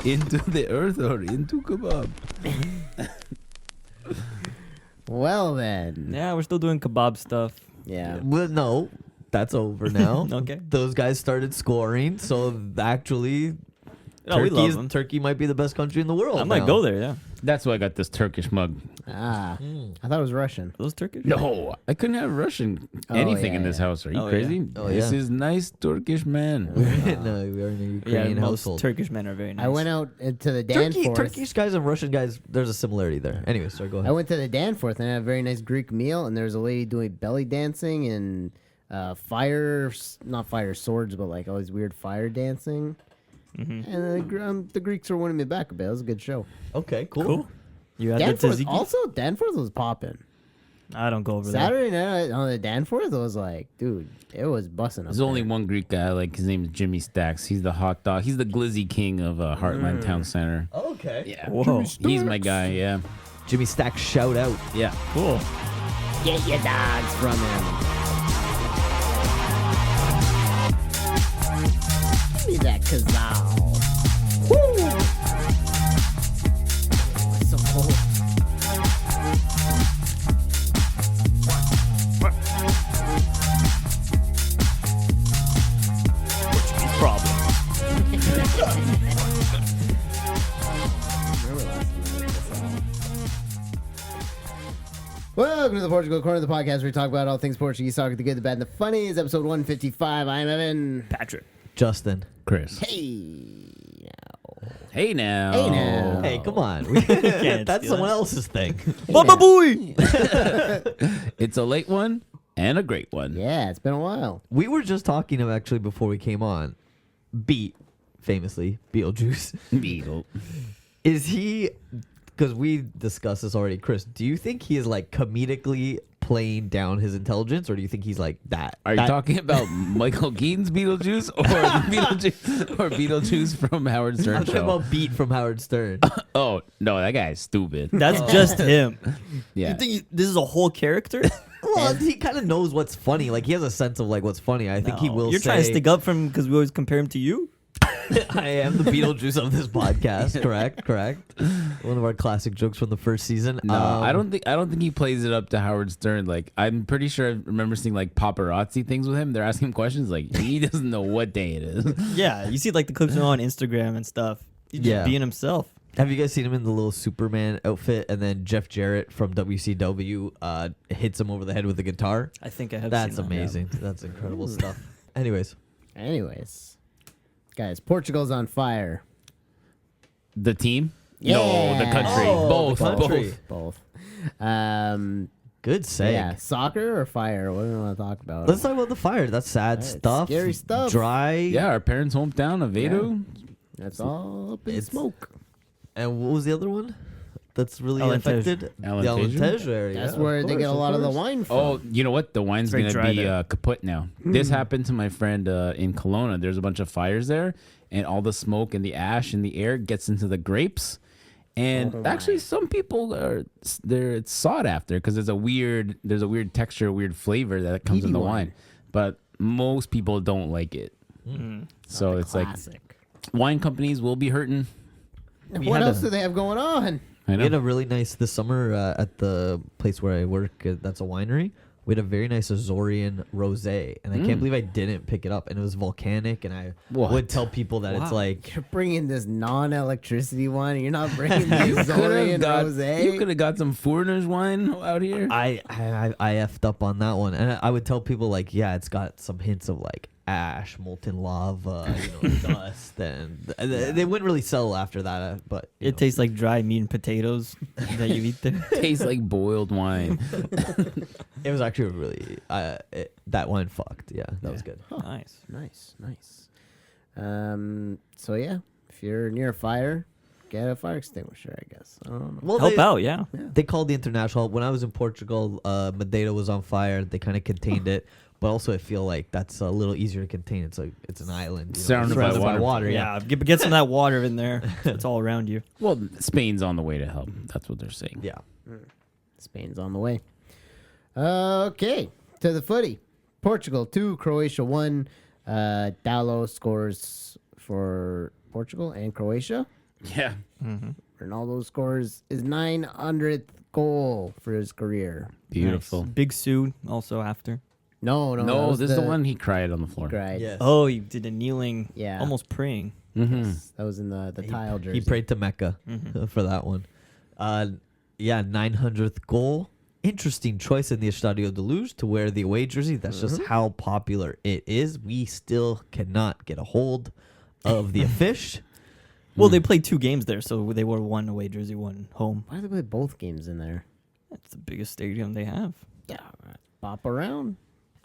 Into the earth or into kebab? Well then. Yeah, we're still doing kebab stuff. Yeah. Well, no, that's over now. Okay. Those guys started scoring, so actually, Oh, we love them. Turkey might be the best country in the world. I might now. go there. Yeah. That's why I got this Turkish mug. I thought it was Russian. Are those Turkish? No, I couldn't have Russian Oh, anything yeah, in this yeah. house. Are you Oh, crazy? yeah. Oh, This yeah. is nice Turkish man. No, we are in a Yeah, Ukrainian most household. Turkish men are very nice. I went out to the Danforth. Turkish guys and Russian guys, there's a similarity there. Anyway, sorry, go ahead. I went to the Danforth and I had a very nice Greek meal, and there was a lady doing belly dancing and not fire swords, but like all these weird fire dancing. And the Greeks were winning me back a bit. It was a good show. Okay, cool. Cool. You had the Danforth tzatziki? Danforth was popping. I don't go over there. Saturday night on the Danforth was like, dude, it was busting. There's only one Greek guy I like. His name is Jimmy Stacks. He's the hot dog. He's the glizzy king of Heartland Town Center. Okay. Yeah. Whoa. He's my guy. Yeah. Jimmy Stack, shout out. Yeah. Cool. Get your dogs from him. Give me that kazal. Woo! So cold. Problem. Welcome to the Portugal Corner of the podcast where we talk about all things Portuguese soccer, the good, the bad, and the funny. It's episode 155. I'm Evan. Patrick. Justin. Chris. Hey. Hey now. Hey now. Hey, come on. Can't That's steal someone it. else's thing. Baba boy. It's a late one and a great one. Yeah, it's been a while. We were just talking of actually before we came on. Famously, Beetlejuice. Beetle. Is he, because we discussed this already, Chris, do you think he is like comedically playing down his intelligence, or do you think he's like that? Are you talking about Michael Keaton's Beetlejuice or Beetlejuice from Howard I'm Stern talking show? about Beat from Howard Stern. Oh no, that guy is stupid. That's just him. Yeah. You think this is a whole character? Well, he kind of knows what's funny. Like, he has a sense of like what's funny. I think he No. will You're say, trying to stick up for him because we always compare him to you? I am the Beetlejuice of this podcast. Correct. One of our classic jokes from the first season. No, I don't think he plays it up to Howard Stern. Like, I'm pretty sure I remember seeing like paparazzi things with him. They're asking him questions like he doesn't know what day it is. Yeah, you see like the clips on Instagram and stuff. He's just Yeah. being himself. Have you guys seen him in the little Superman outfit, and then Jeff Jarrett from WCW hits him over the head with a guitar? I think I have That's seen that, yeah. amazing. That's incredible stuff. Anyways, Guys, Portugal's on fire. The team? Yeah. No, the country. Oh, both. the country. Both. Both. good save. Yeah, soccer or fire? What do we want to talk about? Let's talk about the fire. That's sad Right, stuff. scary stuff. Dry. Yeah, our parents' hometown, Aveiro. That's all up in It's- smoke. And what was the other one that's really Alentejo. affected? The Alentejo? Alentejo area. That's yeah, where of they get a course, lot of the course. wine from. Oh, you know what? The wine's very gonna dry be there. kaput now. This happened to my friend in Kelowna. There's a bunch of fires there, and all the smoke and the ash in the air gets into the grapes. And Oh, actually, my. some people it's sought after because there's a weird texture, weird flavor that comes in Peaty the wine. wine. But most people don't like it. So it's Classic. like wine companies will be hurting. We What had else a- do they have going on? I We had know. a really nice this summer at the place where I work. That's a winery. We had a very nice Azorian rosé, and I can't believe I didn't pick it up. And it was volcanic, and I What? would tell people that it's Wow. like You're bringing this non-electricity wine, and you're not bringing the Azorian rosé. You could have got some foreigners wine out here. I effed up on that one, and I would tell people like, yeah, it's got some hints of like ash, molten lava, dust, and they wouldn't really sell after that. But you It know. tastes like dry meat and potatoes that you eat there. Tastes like boiled wine. It was actually really that wine fucked. Yeah, that was good. Nice. Nice. So yeah, if you're near a fire, get a fire extinguisher, I guess. I don't know. Well, Help out, yeah. They called the international help. When I was in Portugal, Madeira was on fire. They kind of contained it, but also I feel like that's a little easier to contain. It's an island, Surrounded by water. Yeah, get some of that water in there. It's all around you. Well, Spain's on the way to help. That's what they're saying. Yeah. Spain's on the way. Okay, to the footy. Portugal 2, Croatia 1. Dallo scores for Portugal and Croatia. Yeah. Ronaldo scores his 900th goal for his career. Beautiful. Nice. Big Sue also after. No, that No, was this is the one he cried on the floor. Cried. Yes. Oh, he did a kneeling, Yeah. almost praying. Mm-hmm. That was in the tile jersey. He prayed to Mecca for that one. 900th goal. Interesting choice in the Estadio de Luz to wear the away jersey. That's just how popular it is. We still cannot get a hold of the fish. Well, they played 2 games there, so they wore one away jersey, one home. Why do they play both games in there? That's the biggest stadium they have. Yeah, bop around.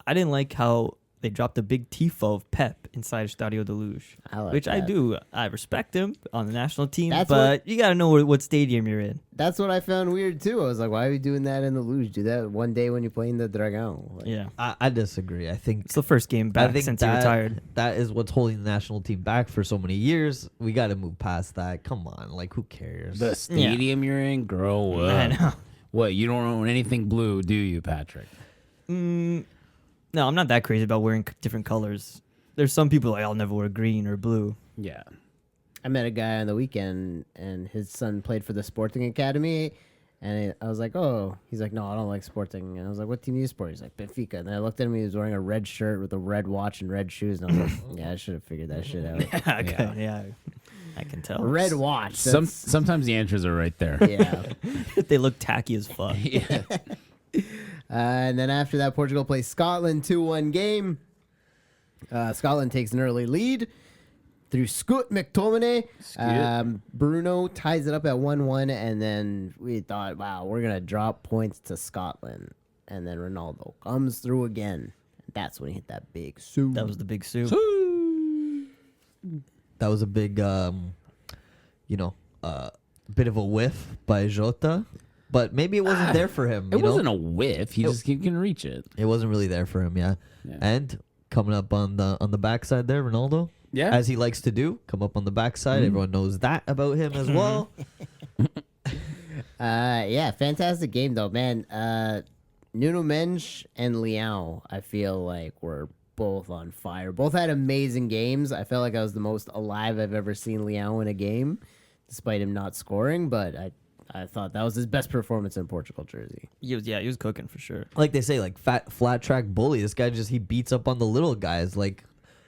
I didn't like how they dropped a big tifo of Pep inside Estadio de Luz, I like which I that. do. I respect him on the national team, That's but you got to know what stadium you're in. That's what I found weird too. I was like, why are we doing that in the luge? Do that one day when you're playing the Dragão. Like, Yeah. I disagree. I think It's the first game I back think since he retired. that is what's holding the national team back for so many years. We got to move past that. Come on, like who cares? The stadium you're in, grow up. I know. What, you don't own anything blue, do you, Patrick? No, I'm not that crazy about wearing different colors. There's some people like, I'll never wear green or blue. Yeah. I met a guy on the weekend, and his son played for the Sporting Academy, and I was like, oh, he's like, no, I don't like Sporting. And I was like, what team do you support? He's like, Benfica. And then I looked at him, he was wearing a red shirt with a red watch and red shoes, and I was like, yeah, I should have figured that shit out. Yeah, I can tell. Red watch. Sometimes the answers are right there. Yeah. They look tacky as fuck. Yeah. And then after that, Portugal plays Scotland 2-1 game. Scotland takes an early lead through Scoot McTominay. Bruno ties it up at 1-1, and then we thought, wow, we're going to drop points to Scotland. And then Ronaldo comes through again. That's when he hit that big Sue. That was the big Sue. That was a big, bit of a whiff by Jota, but maybe it wasn't there for him. It wasn't a whiff. He just can reach it. It wasn't really there for him, yeah. And coming up on the backside there, Ronaldo, as he likes to do, come up on the backside. Everyone knows that about him as well. Yeah, fantastic game though, man. Nuno Mendes and Leão, I feel like were both on fire. Both had amazing games. I felt like I was the most alive I've ever seen Leão in a game, despite him not scoring. But I thought that was his best performance in Portugal jersey. He was cooking for sure. Like they say, like flat track bully. This guy he beats up on the little guys. Like,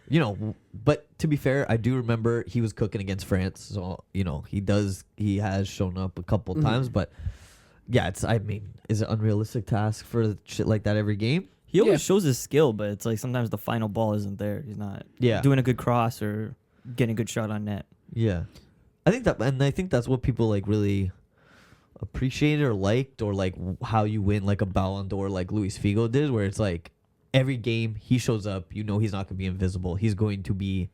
but to be fair, I do remember he was cooking against France. So, he has shown up a couple times. But yeah, is it unrealistic to ask for shit like that every game? He always shows his skill, but it's like sometimes the final ball isn't there. He's not doing a good cross or getting a good shot on net. Yeah. I think that's what people like really appreciated or liked, or like how you win like a Ballon d'Or like Luis Figo did, where it's like every game he shows up, he's not going to be invisible. He's going to be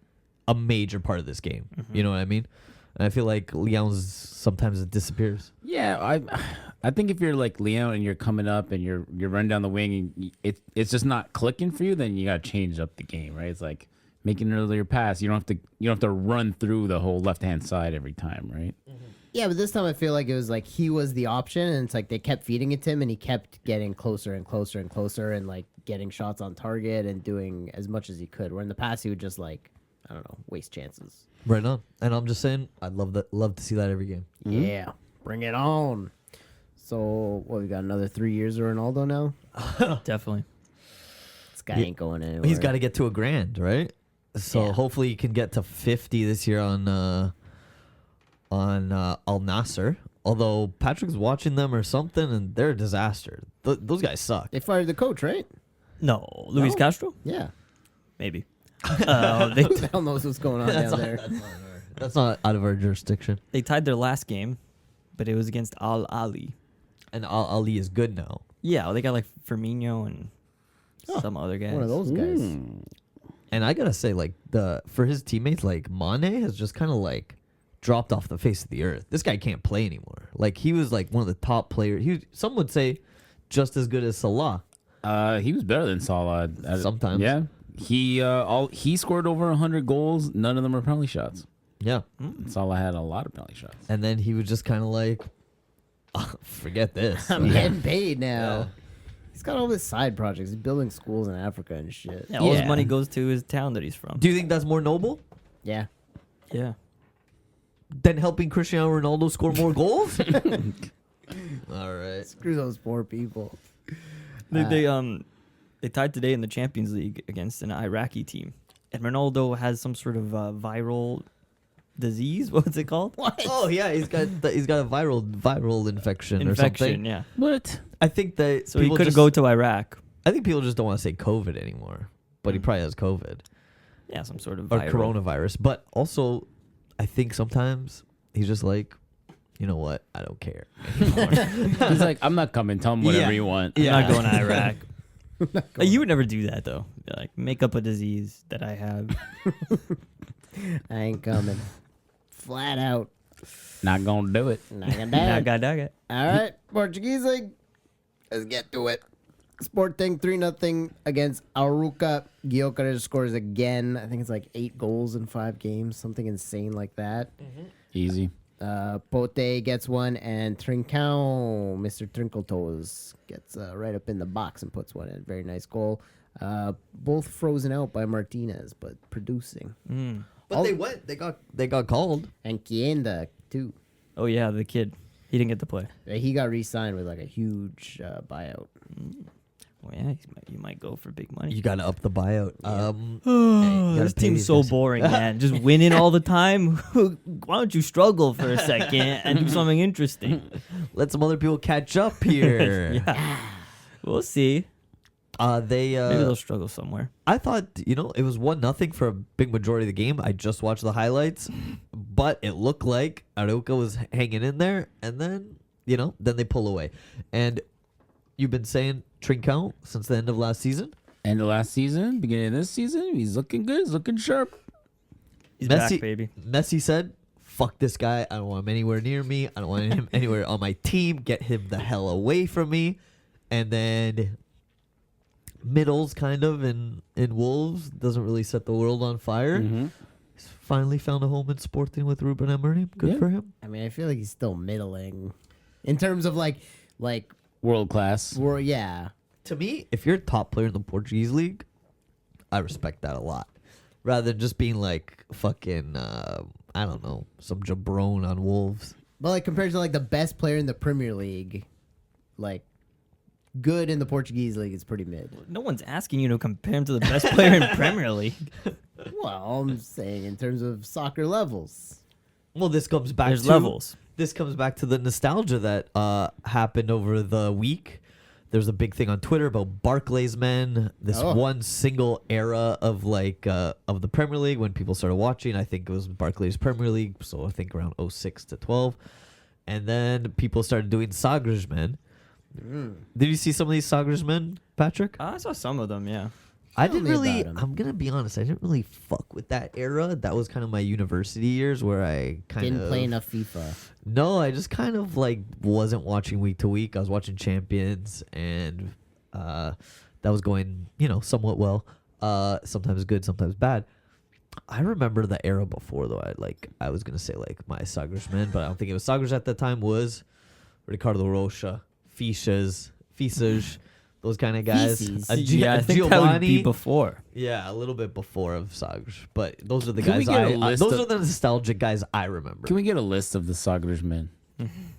a major part of this game. You know what I mean? And I feel like Leão's sometimes it disappears. Yeah, I think if you're like Leão and you're coming up and you're running down the wing and it's just not clicking for you, then you got to change up the game, right? It's like making an earlier pass. You don't have to run through the whole left-hand side every time, right? Yeah, but this time I feel like it was like he was the option, and it's like they kept feeding it to him, and he kept getting closer and closer and closer, and like getting shots on target and doing as much as he could. Where in the past he would just like, I don't know, waste chances. Right on. And I'm just saying, I'd love to see that every game. Yeah, bring it on. So we got another 3 years of Ronaldo now. Definitely. This guy ain't going anywhere. He's got to get to $1,000, right? So hopefully he can get to 50 this year on Al Nasser. Although Patrick's watching them or something, and they're a disaster. Those guys suck. They fired the coach, right? No, Luis Castro? Yeah. Maybe. Who the hell knows what's going on down there? That's not out of our jurisdiction. They tied their last game, but it was against Al Ali. And Al Ali is good now. Yeah, well, they got like Firmino and some other guys. One of those guys. And I gotta say, like for his teammates, like Mane has just kind of like dropped off the face of the earth. This guy can't play anymore. Like he was like one of the top players. Some would say just as good as Salah. He was better than Salah. Sometimes. Yeah. He scored over 100 goals. None of them were penalty shots. Yeah. Salah had a lot of penalty shots. And then he was just kind of like, forget this. I'm getting paid now. Yeah. He's got all his side projects. He's building schools in Africa and shit. Yeah, all his money goes to his town that he's from. Do you think that's more noble? Yeah. Yeah. than helping Cristiano Ronaldo score more goals? All right. Screw those poor people. They tied today in the Champions League against an Iraqi team, and Ronaldo has some sort of viral disease. What's it called? What? Oh yeah, he's got a viral infection or something. Yeah. What? I think that So he people couldn't just- go to Iraq. I think people just don't want to say COVID anymore, but he probably has COVID Yeah, some sort of or viral. coronavirus. But also, I think sometimes he's just like, you know what? I don't care anymore. He's like, I'm not coming. Tell him whatever Yeah. you want. I'm Yeah. not going to Iraq. You would never do that though. Like make up a disease that I have. I ain't coming. Flat out. Not gonna do it. Not gonna do it. Naga. All right, Portuguese League. Let's get to it. Sporting 3-0 against Aruca. Gyökeres scores again. I think it's like 8 goals in 5 games, something insane like that. Easy. Pote gets one, and Trincão, Mr. Trinkletoes, gets right up in the box and puts one in. Very nice goal. Both frozen out by Martinez, but producing. But they went. They got called. And Kienda, too. Oh yeah, the kid. He didn't get to play. He got re-signed with like a huge buyout. Well, yeah, you might go for big money. You got to up the buyout. This team's so boring, man. Just winning all the time. Why don't you struggle for a second and do something interesting? Let some other people catch up here. Yeah, we'll see. Maybe They'll struggle somewhere. I thought, it was 1-0 for a big majority of the game. I just watched the highlights, but it looked like Arouca was hanging in there, and then, then they pull away. And you've been saying Trincão since the end of last season? End of last season, beginning of this season, he's looking good. He's looking sharp. He's back, baby. Messi said, fuck this guy. I don't want him anywhere near me. I don't want him anywhere on my team. Get him the hell away from me. And then Middles kind of in Wolves doesn't really set the world on fire. Mm-hmm. He's finally found a home in Sporting with Ruben Amorim. Good Yeah. for him. I mean, I feel like he's still middling in terms of like, World class. well, yeah. To me, if you're a top player in the Portuguese league, I respect that a lot. Rather than just being like fucking, I don't know, some jabron on Wolves. But like compared to like the best player in the Premier League, like good in the Portuguese league is pretty mid. No one's asking you to compare him to the best player in Premier League. Well, I'm saying in terms of soccer levels. Well, this comes back There's to levels. This comes back to the nostalgia that happened over the week. There's a big thing on Twitter about Barclays Men. This one single era of of the Premier League when people started watching. I think it was Barclays Premier League, so I think around 06 to 12. And then people started doing Sagres Men. Did you see some of these Sagres Men, Patrick? I saw some of them, yeah. I Tell didn't me really. about 'em. I'm gonna be honest. I didn't really fuck with that era. That was kind of my university years where I kind Didn't of play enough FIFA. No, I just kind of wasn't watching week to week. I was watching Champions, and that was going somewhat well. Sometimes good, sometimes bad. I remember the era before though. I was gonna say my Sagres Men, but I don't think it was Sagres at that time. Was Ricardo Rocha, Fisas, those kind of guys. Feces. I think that would be before. Yeah, a little bit before of Sagres, but those are the Can we guys. get a list Those of- are the nostalgic guys I remember. Can we get a list of the Sagres Men?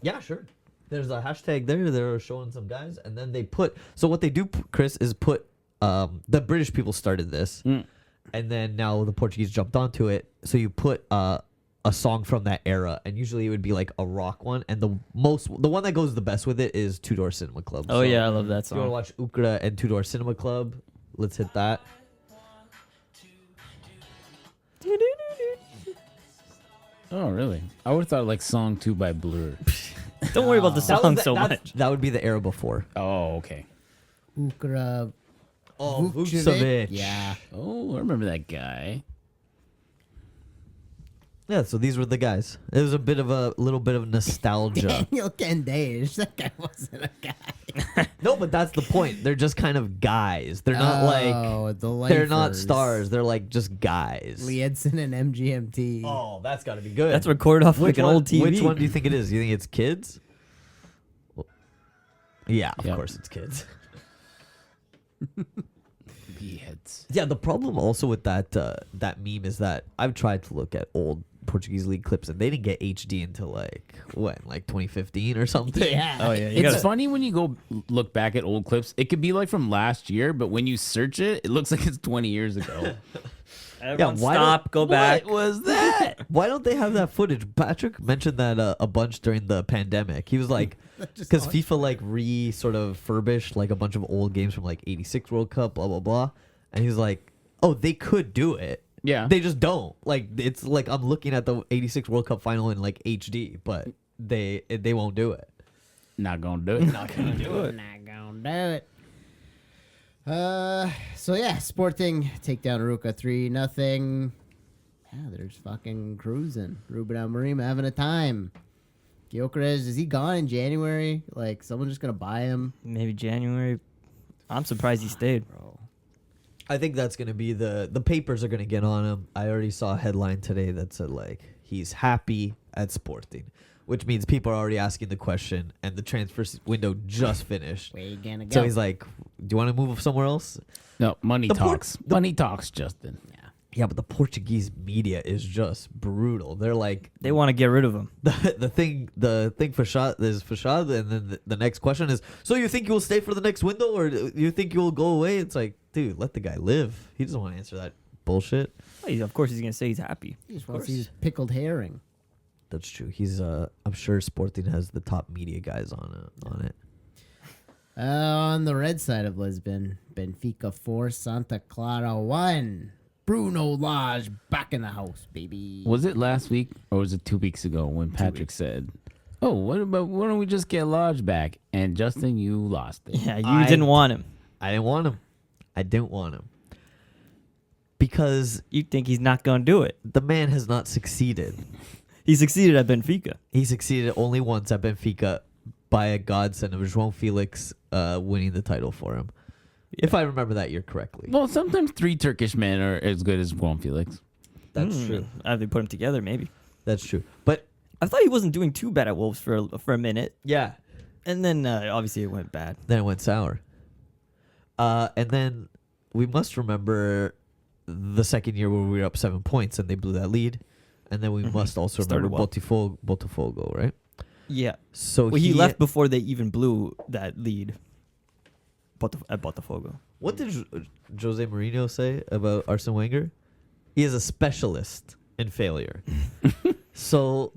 Yeah, sure. There's a hashtag there. They're showing some guys, and then they put. So what they do, Chris, is put. The British people started this, and then now the Portuguese jumped onto it. So you put a song from that era, and usually it would be like a rock one, and the one that goes the best with it is Two Door Cinema Club. Oh, So yeah, I love that if you want to song. watch Ukra and Two Door Cinema Club, let's hit that. Oh, really? I would have thought Song 2 by Blur. Don't worry about the That was song the- so that's- much. That would be the era before. Oh, okay. Ukra. Oh, Vukcevic. Yeah. Oh, I remember that guy. Yeah, so these were the guys. It was a little bit of nostalgia. Daniel Candeias. That guy wasn't a guy. No, but that's the point. They're just kind of guys. They're not they're not lifers. stars. They're just guys. Lee Edson and MGMT. Oh, that's got to be good. That's recorded off like an old TV. Which one do you think it is? You think it's kids? Yeah, of Yep. course it's kids. Beheads. Yeah, the problem also with that meme is that I've tried to look at old Portuguese league clips, and they didn't get HD until like 2015 or something. Yeah. Oh yeah, It's funny when you go look back at old clips. It could be like from last year, but when you search it, it looks like it's 20 years ago. Everyone why stop, go back. What was that? Why don't they have that footage? Patrick mentioned that a bunch during the pandemic. He was like, because FIFA like sort of furbished like a bunch of old games from like '86 World Cup, blah blah blah, and he's like, oh, they could do it. Yeah. They just don't. Like it's like I'm looking at the '86 World Cup final in like HD, but they won't do it. Not gonna do it. Not gonna do it. Not gonna do it. So yeah, Sporting take down Aruca 3-0. Yeah, they're just fucking cruising. Ruben Amorim having a time. Gyökeres, is he gone in January? Like, someone's just gonna buy him? Maybe January. I'm surprised he stayed. Bro. I think that's gonna be the papers are gonna get on him. I already saw a headline today that said like he's happy at Sporting, which means people are already asking the question, and the transfer window just finished. Where you gonna go? So he's like, "Do you want to move somewhere else?" No, money The talks. Money talks, Justin. Yeah, but the Portuguese media is just brutal. They're like, They want to get rid of him. the thing Fashad is Fashad, and then the next question is, so you think you'll stay for the next window, or do you think you'll go away? It's like, dude, let the guy live. He doesn't want to answer that bullshit. Of course, he's gonna say he's happy. He just wants his pickled herring. That's true. He's I'm sure Sporting has the top media guys on it. On the red side of Lisbon, Benfica 4, Santa Clara 1. Bruno Lage back in the house, baby. Was it last week or was it 2 weeks ago when Patrick said, "Oh, why don't we just get Lodge back?" And Justin, you lost it. Yeah, you didn't want him. I didn't want him. Because You think he's not gonna do it? the man has not succeeded. He succeeded at Benfica. He succeeded only once at Benfica by a godsend of João Felix winning the title for him. If I remember that year correctly. Well, sometimes 3 Turkish men are as good as Juan Felix. That's true. If they put him together, maybe. That's true. But I thought he wasn't doing too bad at Wolves for a minute, yeah, and then obviously it went bad. then it went sour. And then we must remember the second year where we were up 7 points and they blew that lead. And then we must also Started remember well. Botafogo, right? Yeah. So Well, he left before they even blew that lead. At Botafogo. What did Jose Mourinho say about Arsene Wenger? He is a specialist in failure. So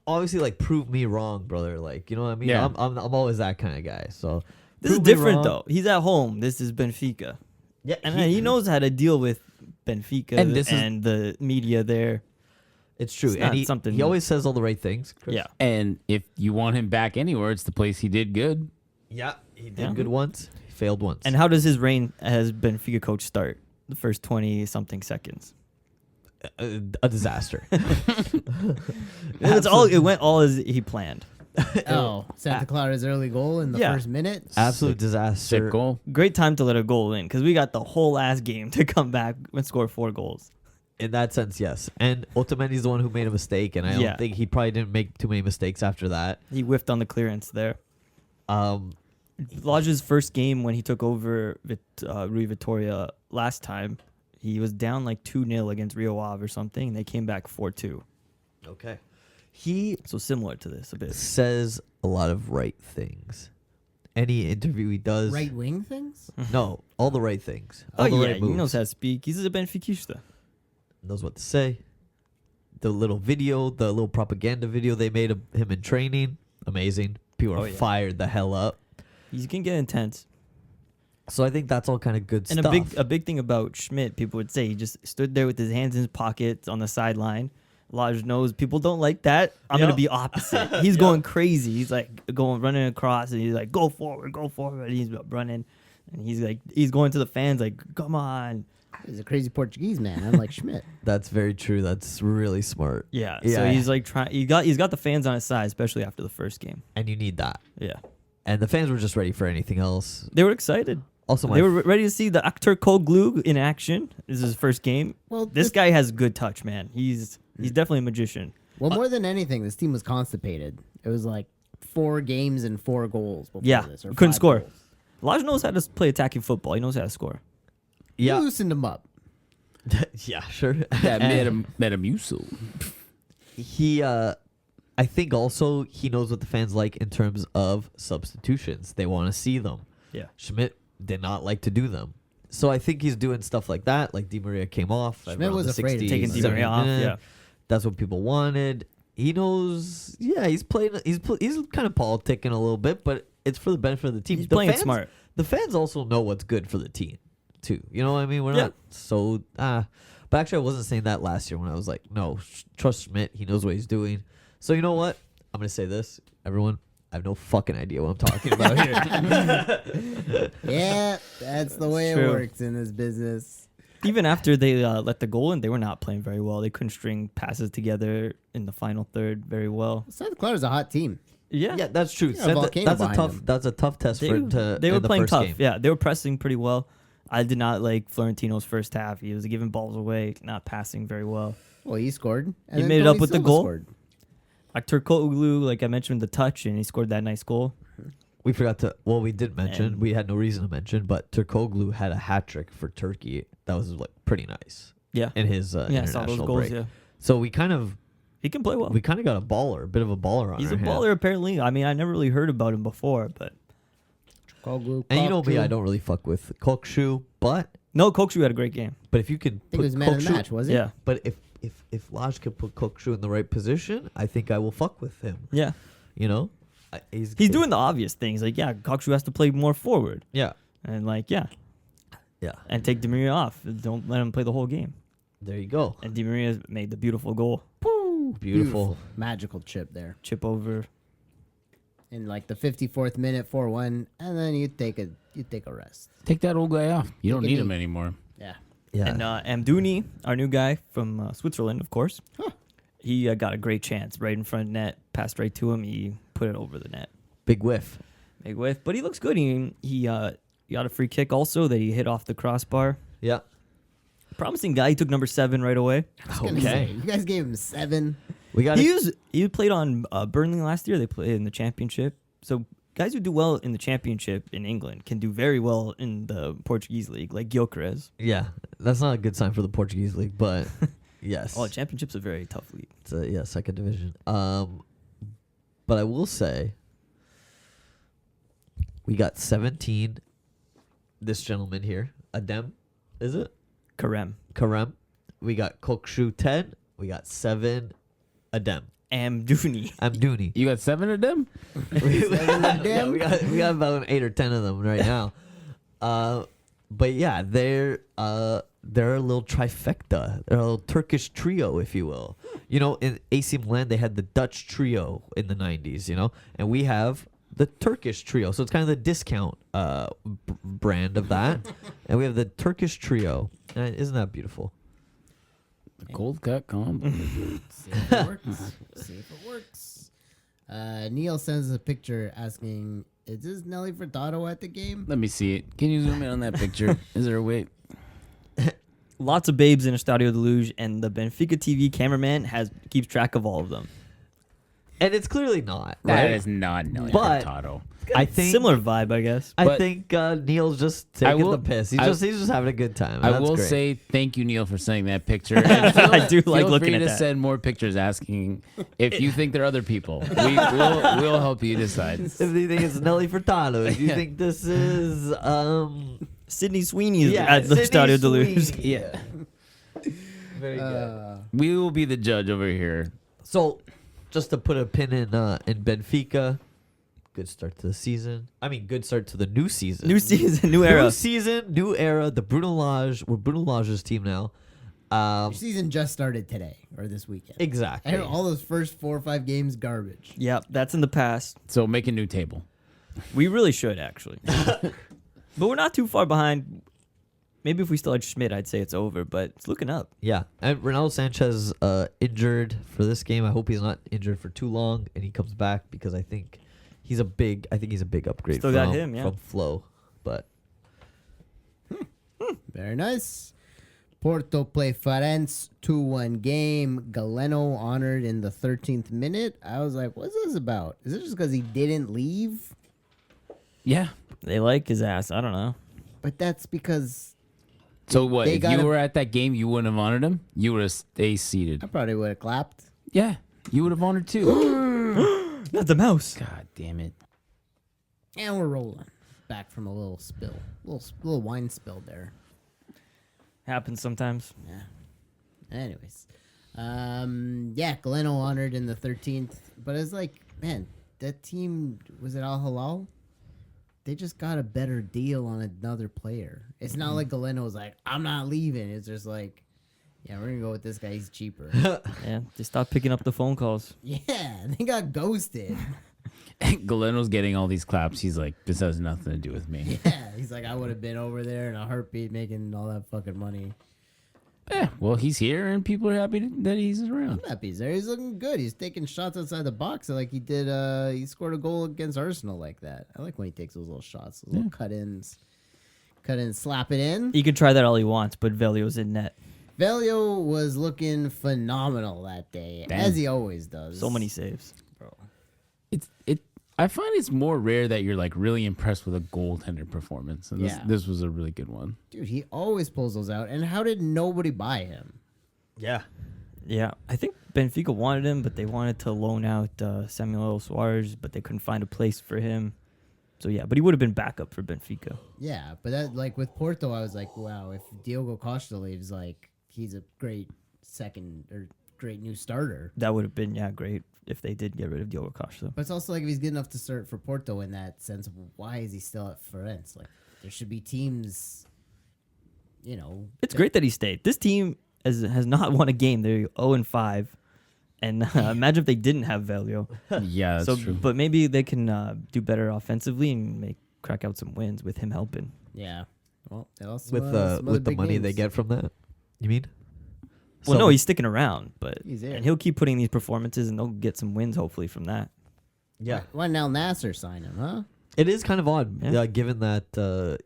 obviously, like, prove me wrong, brother. Like, you know what I mean? Yeah. I'm always that kind of guy. So This is prove me different wrong. though. He's at home. This is Benfica, Yeah, and he knows how to deal with Benfica And this is- and the media there. it's true. It's And not something he new. always says all the right things. Chris. Yeah. And if you want him back anywhere, it's the place he did good. Yeah, he did Yeah. good once, he failed once. And how does his reign as Benfica coach start? The first 20-something seconds. a disaster. It went all as he planned. Oh, Santa Clara's early goal in the Yeah. first minute. Absolute disaster. Sick goal. Great time to let a goal in because we got the whole last game to come back and score 4 goals. In that sense, yes. And Otamendi's the one who made a mistake, and I Yeah. don't think he probably didn't make too many mistakes after that. He whiffed on the clearance there. Lage's first game when he took over Rui Vitoria last time, he was down like 2-0 against Rio Ave or something, and they came back 4-2. Okay. He So similar to this a bit. says a lot of right things. Any interview he does, Right wing things? no, all the right things. Oh All the yeah, right he moves. knows how to speak. He's a Benfiquista. Knows what to say. The little propaganda video they made of him in training, amazing. People are Oh, yeah. fired the hell up. He can get intense. So I think that's all kind of good And stuff. a big thing about Schmidt, people would say he just stood there with his hands in his pockets on the sideline. Lage knows people don't like that. I'm gonna Yep. be opposite. He's going crazy. He's like running across, and he's like, "Go forward, go forward." And he's running, and he's going to the fans like, "Come on!" He's a crazy Portuguese man. I'm like Schmidt. That's very true. That's really smart. Yeah. Yeah. So he's like trying. He's got the fans on his side, especially after the first game. And you need that. Yeah. And the fans were just ready for anything else. They were excited. Also, They were ready to see the actor Koglu in action. This is his first game. Well, This guy has good touch, man. He's definitely a magician. Well, more than anything, this team was constipated. It was like 4 games and 4 goals before Yeah, this. Or couldn't 5 score. goals. Lage knows how to play attacking football. He knows how to score. You yeah, loosened him up. yeah, sure. That Metamucil. I think also he knows what the fans like in terms of substitutions. They want to see them. Yeah. Schmidt did not like to do them. So I think he's doing stuff like that. Like Di Maria came off. Schmidt around was the afraid of 60s, taking Di Maria 70s off. minute. Yeah. That's what people wanted. He knows. Yeah, he's playing. He's kind of politicking a little bit, but it's for the benefit of the team. He's The playing it fans- smart. The fans also know what's good for the team, too. You know what I mean? We're Yeah. not so. But actually, I wasn't saying that last year when I was like, no, trust Schmidt. He knows what he's doing. So you know what? I'm gonna say this, everyone. I have no fucking idea what I'm talking about here. Yeah, that's the way it True. works in this business. Even after they let the goal in, they were not playing very well. They couldn't string passes together in the final third very well. Santa Clara's a hot team. Yeah, Yeah, that's true. Yeah, volcano behind them. That's a tough test they, for him to. they were in the playing first tough. game. Yeah, they were pressing pretty well. I did not like Florentino's first half. He was giving balls away, not passing very well. Well, he scored. And He then made it Tony up with the Silva goal. scored. Turkoglu, like I mentioned, the touch, and he scored that nice goal. We forgot to. Well, we did mention. And- We had no reason to mention, but Turkoglu had a hat trick for Turkey. That was like pretty nice Yeah, in his yeah, I international saw those goals. break. Yeah, So we kind of he can play well. got a baller, a bit of a baller on He's our a hand. baller, apparently. I mean, I never really heard about him before, but Koglu, And you know me, Kokchu. I don't really fuck with Kokshu, but no, Kokshu had a great game. if you could I think he put was man of the Kokshu- match, was he? Yeah, but if Lage could put Kokshu in the right position, I think I will fuck with him. yeah. You know, He's doing the obvious things. Like, yeah, Kokshu has to play more forward, Yeah, and like, yeah, yeah. and take Di Maria off. Don't let him play the whole game. There you go. And Di Maria made the beautiful goal, Beautiful. Magical chip there. chip over. In like the 54th minute, 4-1, and then you take a rest. Take that old guy off. You don't Take a need him knee. anymore. Yeah. Yeah. And Amdouni, our new guy from Switzerland, of course, he got a great chance right in front of net, passed right to him. He put it over the net. Big whiff. Big whiff, but he looks good. He got a free kick also that he hit off the crossbar. Yeah. Promising guy. He took number 7 right away. Okay. You guys gave him 7. We got He played on Burnley last year. They played in the championship. So guys who do well in the championship in England can do very well in the Portuguese league, like Gyökeres. Yeah, that's not a good sign for the Portuguese league, but yes. Oh, championship's a very tough league. It's a second division. But I will say we got 17. This gentleman here, Adem, is it? Karem. We got Kokshu 10. We got 7 Adem. Amdouni. Amdouni. You got 7 of them? Yeah, we got about 8 or 10 of them right now. But yeah, they're a little trifecta. They're a little Turkish trio, if you will. You know, in AC Milan they had the Dutch trio in the 90s, you know, and we have the Turkish trio. So it's kind of the discount brand of that. And we have the Turkish trio. And isn't that beautiful? The cold cut combo. See if it works. See if it works. Neil sends a picture asking, is this Nelly Furtado at the game? Let me see it. Can you zoom in on that picture? Is there a way? Lots of babes in Estadio de Luge, and the Benfica TV cameraman keeps track of all of them. And it's clearly not. That Right? is not Nelly But- Furtado. I think Similar vibe, I guess. I But- think Neil's just I taking will- the piss. He's I- just having a good time. and I that's will great. say thank you, Neil, for sending that picture. And I do like feel looking free at to that. send more pictures asking if you think there are other people. We'll help you decide. If you think it's Nelly Furtado, if you Yeah. think this is Sydney Sweeney is yeah, at the Sydney Estadio de Luge. Sweeney. Yeah. Very good. We will be the judge over here. So, just to put a pin in Benfica, good start to the season. I mean, good start to the new season. New season, new era. New season, new era. The Bruno Lage, we're Bruno Lage's team now. Your season just started today or this weekend. I Exactly. heard all those first 4 or 5 games garbage. Yep, that's in the past. So make a new table. We really should, actually. But we're not too far behind. Maybe if we still had Schmidt, I'd say it's over, but it's looking up. Yeah, and Ronaldo Sanchez injured for this game. I hope he's not injured for too long and he comes back because I think he's a big upgrade. Still got him, yeah. from Flo, but Very nice. Porto play Farense 2-1 game. Galeno honored in the 13th minute. I was like, what's this about? Is it just because he didn't leave? Yeah. They like his ass. I don't know. But that's because So what? They If gotta- you were at that game, you wouldn't have honored him. You would have stayed seated. I probably would have clapped. Yeah. You would have honored too. Not the mouse. God damn it. And we're rolling. Back from a little spill. Little wine spill there. Happens sometimes. Yeah. Anyways. Yeah, Galeno honored in the 13th. But it's like, man, that team, was it Al Hilal? They just got a better deal on another player. It's not like Galeno was like, I'm not leaving. It's just like, yeah, we're going to go with this guy. He's cheaper. Yeah, they stopped picking up the phone calls. Yeah, they got ghosted. Galeno's getting all these claps. He's like, this has nothing to do with me. Yeah, he's like, I would have been over there in a heartbeat making all that fucking money. Yeah, well, he's here and people are happy that he's around. I'm happy he's there. He's looking good. He's taking shots outside the box like he did. He scored a goal against Arsenal like that. I like when he takes those little shots, those little cut-ins, slap it in. He can try that all he wants, but Velio's in net. Velio was looking phenomenal that day, Damn. as he always does. So many saves. Bro. I find it's more rare that you're like really impressed with a goaltender performance. And Yeah. this was a really good one. Dude, he always pulls those out. And how did nobody buy him? Yeah. Yeah, I think Benfica wanted him, but they wanted to loan out Samuel Suarez, but they couldn't find a place for him. So yeah, but he would have been backup for Benfica. Yeah, but that like with Porto, I was like, wow, if Diogo Costa leaves, like he's a great second or great new starter. That would have been great if they did get rid of Diogo Costa. But it's also like if he's good enough to start for Porto in that sense, why is he still at Florence? Like there should be teams, you know. It's great that he stayed. This team has not won a game. They're 0-5. And imagine if they didn't have Velio. Yeah, that's true. But maybe they can do better offensively and crack out some wins with him helping. Yeah. Well, and also With the money they get from that, you mean? Well, So- no, he's sticking around, but He's there. and he'll keep putting these performances, and they'll get some wins hopefully from that. Yeah. Why now Nasser sign him, huh? It is kind of odd, Yeah. given that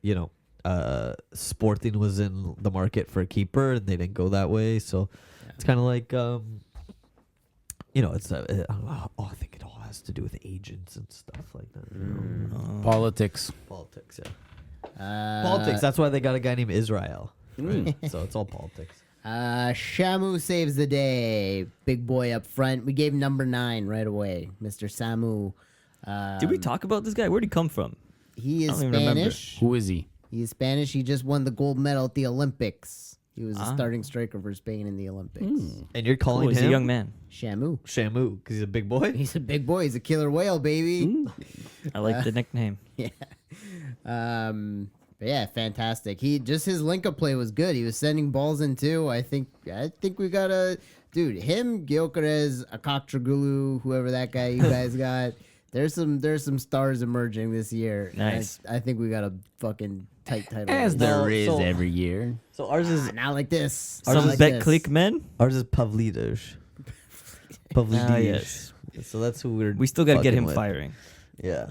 Sporting was in the market for a keeper and they didn't go that way. So it's kind of like, it's I think it all has to do with agents and stuff like that. you know? Politics. Politics, yeah. Politics. That's why they got a guy named Israel. Right? So it's all politics. Samu saves the day. Big boy up front. We gave number 9 right away, Mr. Samu. Did we talk about this guy? Where'd he come from? He is I don't even remember. Spanish. Who is he? He is Spanish. He just won the gold medal at the Olympics. He was a Ah. starting striker for Spain in the Olympics. And you're calling Oh, he's him a young man. Shamu. Shamu because he's a big boy. He's a big boy. He's a killer whale, baby. I like the nickname. Yeah. But yeah, fantastic. His link up play was good. He was sending balls in too. I think we got him, Gyökeres, Akaktrogulu, whoever that guy you guys got. There's some stars emerging this year. And Nice. I think we got a fucking tight title. As race. there No, is so- every year. So ours is Not like this. Some Not like bet this. click men. Pavlidis. Pavlidis. Yes. So that's who we're. We still got to get fucking him with. firing. Yeah.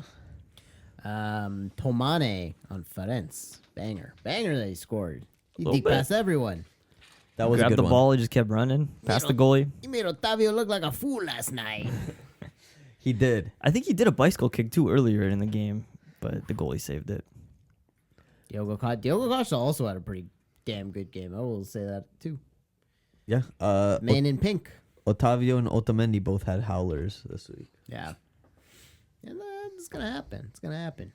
Tomane on Ferenc. Banger that he scored. He Little deep bit. past everyone. That was a Grabbed good the one. ball and just kept running past the goalie. He made Otavio look like a fool last night. He did. I think he did a bicycle kick too earlier in the game, but the goalie saved it. Diogo Costa also had a pretty damn good game. I will say that too. Yeah. Man in pink. Otavio and Otamendi both had howlers this week. Yeah. And it's gonna happen. It's gonna happen.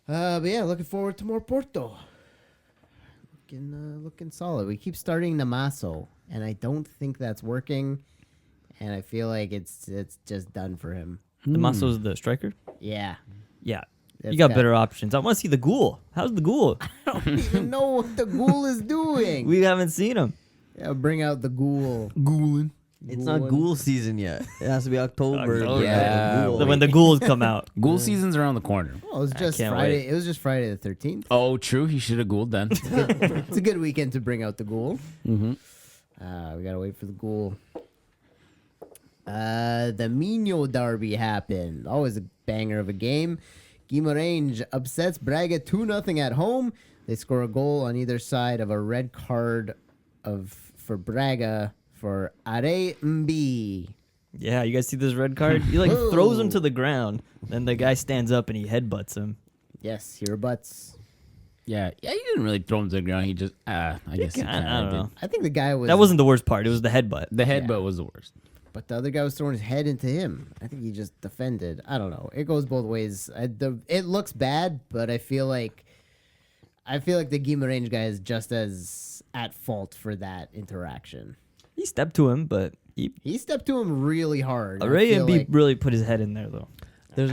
But yeah, looking forward to more Porto. Looking solid. We keep starting Namaso, and I don't think that's working. And I feel like it's just done for him. The Masso's the striker. Yeah. Yeah, That's you got got- better options. I want to see the ghoul. How's the ghoul? I don't even know what the ghoul is doing. We haven't seen him. Yeah, bring out the ghoul. Ghouling. It's not ghoul season yet. It has to be October. October. Yeah. Ghoul. When the ghouls come out. Ghoul season's around the corner. Well, it was just can't Friday. wait. It was just Friday the 13th. Oh, true. He should have ghouled then. It's a good weekend to bring out the ghoul. Mm-hmm. We gotta wait for the ghoul. The Minho derby happened. Always a banger of a game. Guimarães upsets Braga 2-0 at home. They score a goal on either side of a red card for Braga for Are Mb. Yeah, you guys see this red card? He throws him to the ground. Then the guy stands up and he headbutts him. Yes, he rebuts. Yeah, he didn't really throw him to the ground. He just, I guess he I kinda don't did. know. I think the guy was. That wasn't the worst part. It was the headbutt. The headbutt was the worst. but the other guy was throwing his head into him. I think he just defended. I don't know. It goes both ways. It looks bad, but I feel like the Guimarães guy is just as at fault for that interaction. He stepped to him, but He stepped to him really hard. I Ray feel and B like- really put his head in there though. There's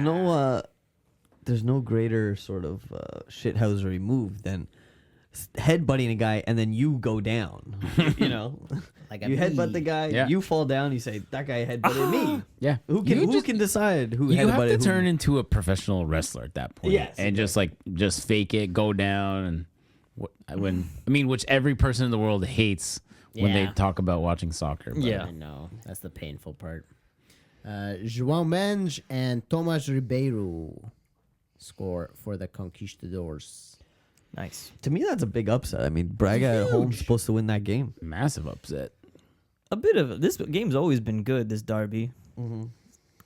no greater sort of shithousery move than headbutting a guy and then you go down. You know, Like a you headbutt bee. the guy, Yeah. you fall down. You say that guy headbutted me. Yeah. Who can decide who You have headbutted to who? turn into a professional wrestler at that point. Yes, And just fake it, go down, and which every person in the world hates when they Yeah. talk about watching soccer. But Yeah. I know. That's the painful part. João Mendes and Tomas Ribeiro score for the Conquistadors. Nice. To me, that's a big upset. I mean, Braga at home supposed to win that game. massive upset. A bit of this game's always been good. This derby,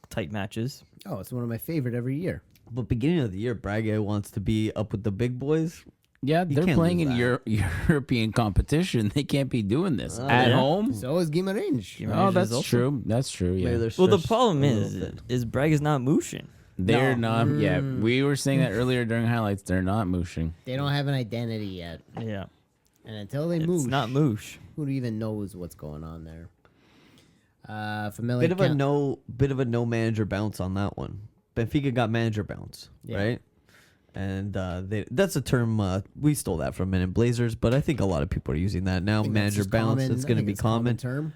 tight matches. Oh, it's one of my favorite every year. But beginning of the year, Braga wants to be up with the big boys. Yeah, they're can't playing lose in that. European competition. They can't be doing this at yeah. home. So is Guimarães. Guimarães Oh, is that's also- true. That's true. Maybe Yeah, they're Well, the stretched problem a little bit. is Braga's not mooshing. they're No. not. Yeah, we were saying that earlier during highlights. They're not mooshing. They don't have an identity yet. Yeah, And until they it's move, not moosh. who even knows what's going on there? Familiar Bit of a no manager bounce on that one. Benfica got manager bounce, Yeah. right? And that's a term we stole that from Men in Blazers, but I think a lot of people are using that now. Manager bounce, it's going to be common. term.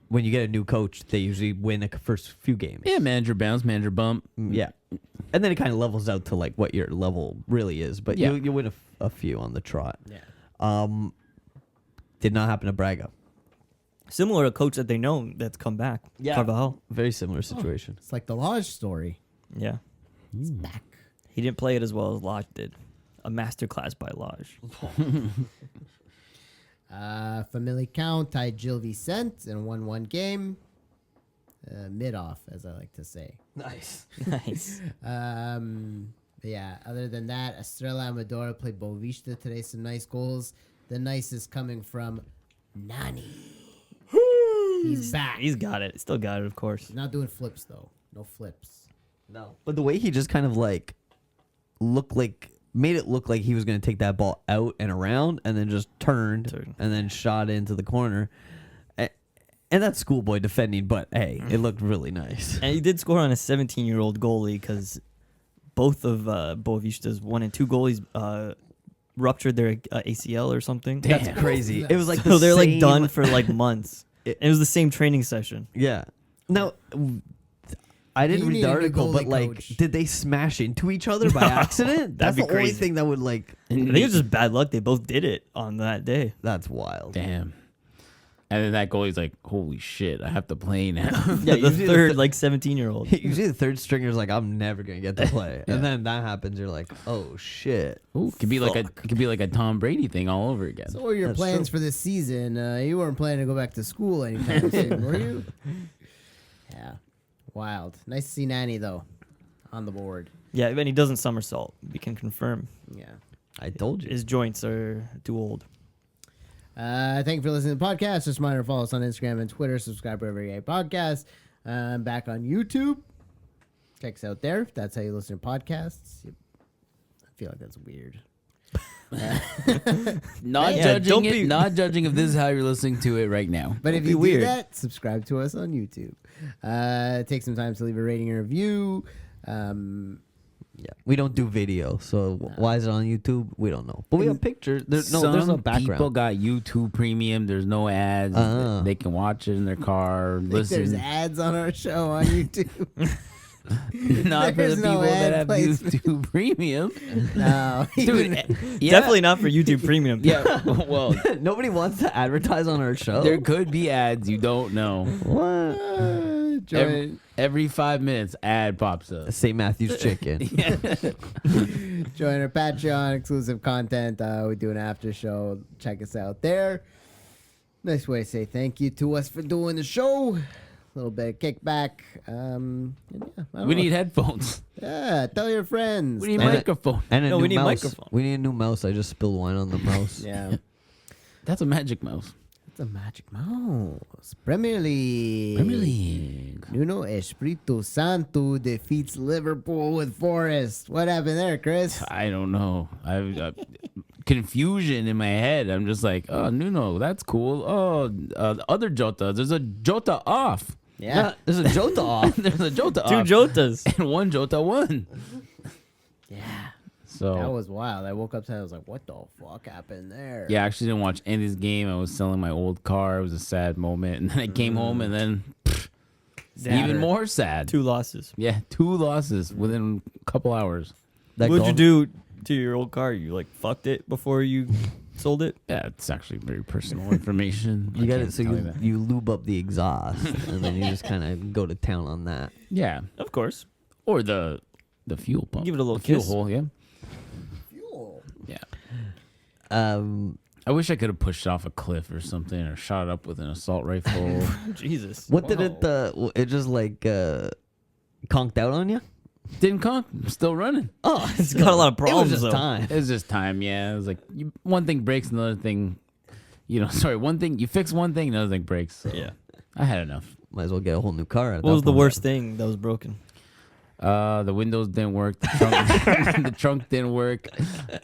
When you get a new coach, they usually win the first few games. Yeah, manager bounce, manager bump. Yeah. And then it kind of levels out to like what your level really is, but Yeah. you win a few on the trot. Yeah. Did not happen to Braga. Similar to coach that they know that's come back. Yeah. Carvajal. Very similar situation. It's like the Lage story. Yeah, He's back. he didn't play it as well as Lage did. A masterclass by Lage. Famalicão tied Gil Vicente in a 1-1 game. Mid-off, as I like to say. Nice. Nice. Yeah, other than that, Estrela Amadora played Boavista today. Some nice goals. The nicest coming from Nani. He's back. He's got it. Still got it, of course. He's not doing flips, though. No flips. No. But the way he just kind of like made it look like he was going to take that ball out and around and then just turned and then shot into the corner. And that's schoolboy defending, but hey, it looked really nice. And he did score on a 17-year-old goalie because both of Boavista's 1 and 2 goalies ruptured their ACL or something. Damn. That's crazy. It was like So they're like same- done for like months. It was the same training session. Yeah. Now, I didn't You read need the a new article, but goalie like, coach. did they smash into each other by accident? That's be the only crazy. thing that would like. I think it was just bad luck. They both did it on that day. That's wild. Damn. And then that goalie's like, "Holy shit, I have to play now." Yeah, the usually the third, like 17-year-old. Usually the third stringer's like, I'm never gonna get to play, and then that happens. You're like, oh shit. Ooh, it could be like a Tom Brady thing all over again. So what are your That's plans true. for this season? You weren't planning to go back to school anytime soon, were you? Yeah. Wild. Nice to see Nani, though, on the board. Yeah, and he doesn't somersault. We can confirm. Yeah. I told you. His joints are too old. Thank you for listening to the podcast. Just a reminder, follow us on Instagram and Twitter. Subscribe wherever you get podcasts. Back on YouTube. Check us out there. If that's how you listen to podcasts. I feel like that's weird. Not Yeah, judging don't it. be- Not judging if this is how you're listening to it right now. But if be you do weird. that, subscribe to us on YouTube. Take some time to leave a rating and review. Yeah, we don't do video, so why is it on YouTube? We don't know. But we have pictures. There's no Some background. people got YouTube Premium. There's no ads. Ah. They can watch it in their car. I think there's Listen. ads on our show on YouTube. Not for the There's no people that ad have placement. YouTube Premium. No. Dude, yeah. Definitely not for YouTube Premium. Yeah. Well, Nobody wants to advertise on our show. there could be ads. You don't know. What? Every 5 minutes, ad pops up. St. Matthew's Chicken. Join our Patreon, exclusive content. We do an after show. Check us out there. Nice way to say thank you to us for doing the show. A little bit of kickback. And yeah, I don't We know. need headphones. Yeah, tell your friends. We need And- microphone. And a No, new we need mouse. microphone. We need a new mouse. I just spilled wine on the mouse. Yeah. That's a magic mouse. the Magic Mouse. Premier League. Premier League. Nuno Espirito Santo defeats Liverpool with Forest. What happened there, Chris? I don't know. I've got confusion in my head. I'm just like, oh, Nuno, that's cool. Oh, the other Jota. There's a Jota off. Yeah. There's a Jota off. There's a Jota Two off. Jotas. And one Jota won. Yeah. So That was wild. I woke up and I was like, what the fuck happened there? yeah, I actually didn't watch any of this game. I was selling my old car. It was a sad moment. And then I came home and then even more sad. 2 losses. Yeah, 2 losses within a couple hours. What'd you do to your old car? You like fucked it before you sold it? Yeah, it's actually very personal information. You I got can't it. So tell you, that. you lube up the exhaust, and then you just kind of go to town on that. Yeah, Of course. or the fuel pump. Give it a little The fuel kiss. hole. Yeah, Fuel. yeah. Um, I wish I could have pushed off a cliff or something, or shot up with an assault rifle. Jesus. what did it? It just like conked out on you? Didn't conk. I'm still running. Oh, It's got a lot of It was problems just though. time. It was just time. Yeah, it was like one thing breaks, another thing. Sorry, one thing you fix one thing, another thing breaks. So Yeah. I had enough. Might as well get a whole new car. At What that was the point. worst thing that was broken? The windows didn't work. The trunk, the trunk didn't work.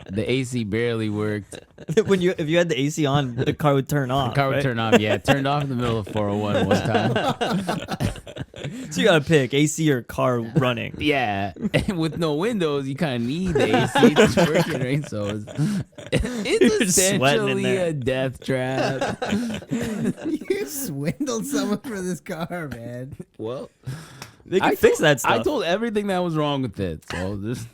The AC barely worked. When if you had the AC on, the car would turn off. The car would right? turn off. Yeah, it turned off in the middle of 401 one time. So you gotta pick AC or car running. Yeah, and with no windows, you kind of need the AC that's working, right? So You're it's just sweating in essentially there. a death trap. You swindled someone for this car, man. Well, They can fix that stuff. I told everything that was wrong with it. So just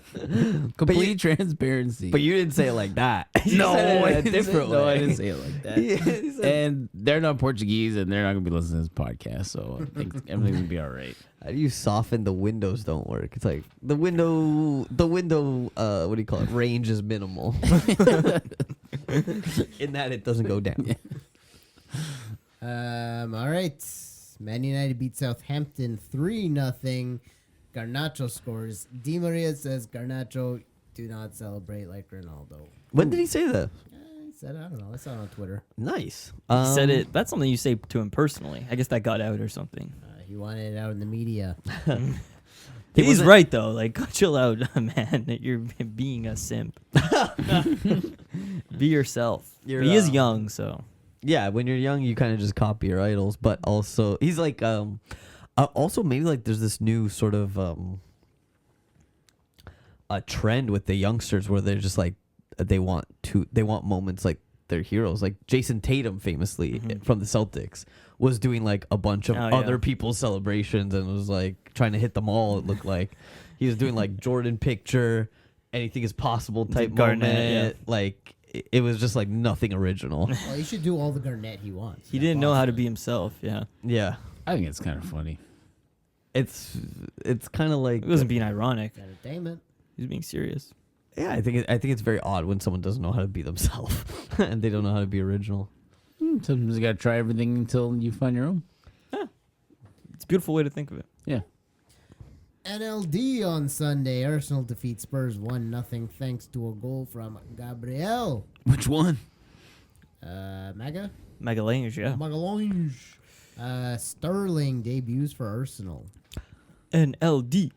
complete transparency. But you didn't say it like that. You no, said it in I a didn't different say, no, I way. didn't say it like that. Yeah, he said- And they're not Portuguese, and they're not gonna be listening to this podcast. So I think everything's gonna be all right. How do you soften the windows don't work? It's like the window what do you call it? Range is minimal. In that it doesn't go down. All right. Man United beat Southampton 3-0. Garnacho scores. Di Maria says, Garnacho, do not celebrate like Ronaldo. When did he say that? He said, I don't know. I saw it on Twitter. Nice. He said it. That's something you say to him personally. I guess that got out or something. He wanted it out in the media. He's wasn't- right though. Like, chill out, man. You're being a simp. Be yourself. You're, He is young, so Yeah, when you're young, you kind of just copy your idols. But also, he's like, also maybe like there's this new sort of a trend with the youngsters where they're just like they want moments like their heroes. Like Jason Tatum, famously from the Celtics, was doing like a bunch of Oh, yeah. other people's celebrations and was like trying to hit them all. It looked like he was doing like Jordan picture, anything is possible type Garnett, moment. Like it was just like nothing original. Well, he should do all the Garnett he wants. he didn't know how to be himself. Yeah, Yeah. I think it's kind of funny. It's kind of like he wasn't being ironic. Entertainment. He was being serious. yeah. I think it's very odd when someone doesn't know how to be themselves and they don't know how to be original. Sometimes you gotta try everything until you find your own. It's a beautiful way to think of it. Yeah. NLD on Sunday. Arsenal defeat Spurs 1-0 thanks to a goal from Gabriel. Which one? Maga? Magalange, yeah. Magalhaes. Sterling debuts for Arsenal. NLD.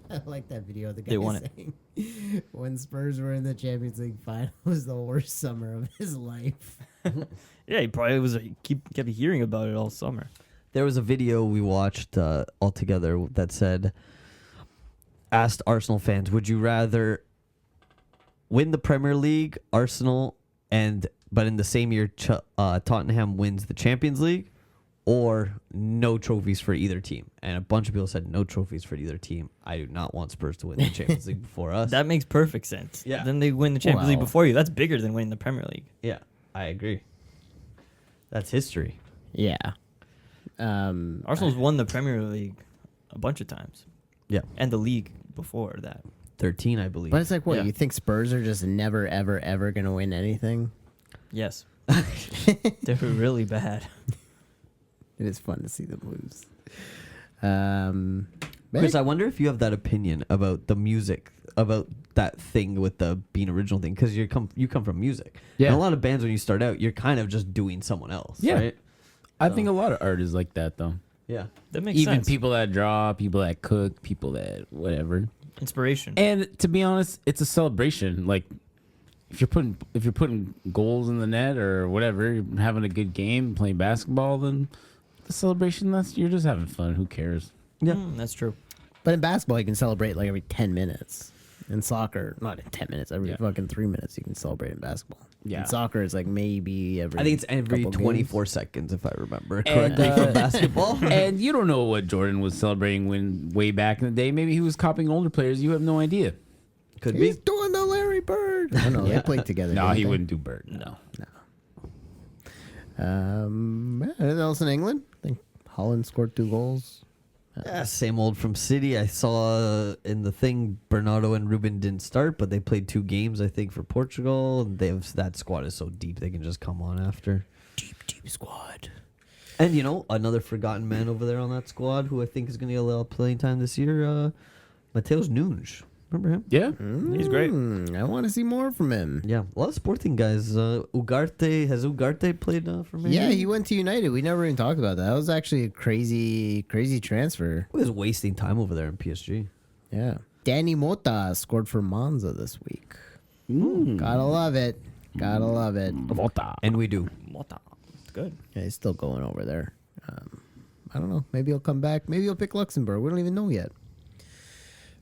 I like that video of the guy They won it. saying when Spurs were in the Champions League final it was the worst summer of his life. Yeah, he probably was. Kept hearing about it all summer. There was a video we watched all together that said, asked Arsenal fans, would you rather win the Premier League, Arsenal, but in the same year Tottenham wins the Champions League, or no trophies for either team? And a bunch of people said no trophies for either team. I do not want Spurs to win the Champions League before us. That makes perfect sense. Yeah. Then they win the Champions League Well. before you. That's bigger than winning the Premier League. Yeah, I agree. That's history. Yeah. Arsenal's won the Premier League a bunch of times. Yeah. And the league before that. 13, I believe. But it's like, what, Yeah. you think Spurs are just never, ever, ever going to win anything? Yes. They're really bad. It is fun to see them lose. Chris, I wonder if you have that opinion about the music, about that thing with the being original thing, because you come from music. Yeah. And a lot of bands, when you start out, you're kind of just doing someone else. Yeah. Right? I think a lot of art is like that though. Yeah. That makes Even sense. people that draw, people that cook, people that whatever. Inspiration. And to be honest, it's a celebration. Like if you're putting goals in the net or whatever, you're having a good game, playing basketball, then the celebration, you're just having fun. Who cares? Yeah. That's true. But in basketball, you can celebrate like every 10 minutes. In soccer, not in 10 minutes, every fucking 3 minutes you can celebrate in basketball. Yeah. In soccer, it's like maybe every. I think it's every couple 24 games. seconds, if I remember And, correctly, for basketball. And you don't know what Jordan was celebrating when way back in the day. Maybe he was copying older players. You have no idea. Could He's be. doing the Larry Bird. I don't know. They played together. No, didn't he they? wouldn't do Bird. No. Anything else in England? I think Holland scored 2 goals. Yeah, same old from City. I saw in the thing Bernardo and Ruben didn't start, but they played 2 games, I think, for Portugal. They have, that squad is so deep they can just come on after. Deep squad. And another forgotten man over there on that squad who I think is going to get a little playing time this year, Mateus Nunes. Remember him? Yeah. He's great. I want to see more from him. Yeah, a lot of Sporting guys. Ugarte, has Ugarte played for me? Yeah, he went to United. We never even talked about that. That was actually a crazy transfer. He was wasting time over there in PSG. Yeah. Danny Mota scored for Monza this week. Gotta love it. Gotta love it. And we do. Mota. It's good. Yeah, he's still going over there. I don't know. Maybe he'll come back. Maybe he'll pick Luxembourg. We don't even know yet.